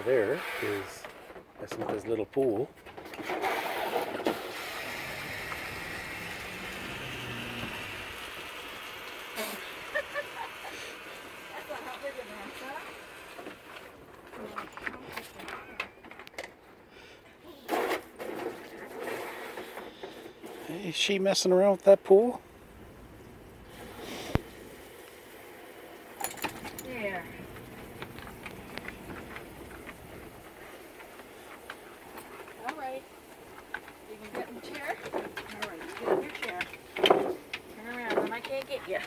there is messing with his little pool. Hey, is she messing around with that pool? There. All right. You can get in the chair. All right, you get in your chair. Turn around, then I can't get you.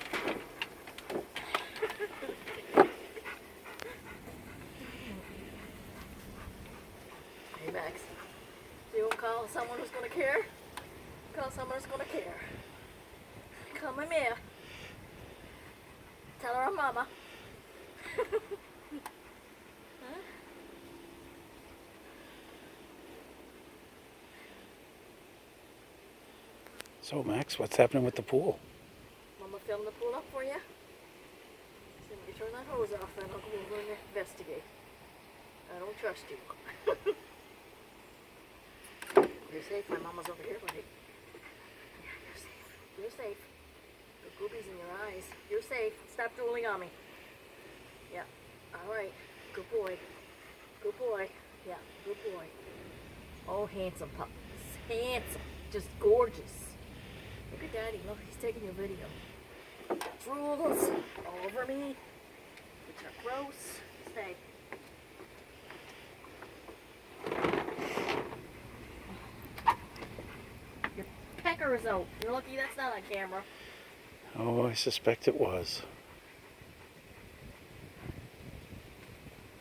Hey, Max. Do you want to call someone who's going to care? Call someone who's going to care. Call my mayor. Tell her I'm mama. Huh? So Max, what's happening with the pool? Mama filmed the pool up for you. So when you turn that hose off, then I'll go over and investigate. I don't trust you. You're safe. My mama's over here, buddy. Yeah, you're safe. You're safe. The boobies in your eyes. You're safe. Stop drooling on me. Yeah. All right. Good boy. Good boy. Yeah. Good boy. Oh, handsome pup. Handsome. Just gorgeous. Look at Daddy. Look, he's taking your video. Drools all over me. Which are gross. Stay. Your pecker is out. You're lucky that's not on camera. Oh, I suspect it was.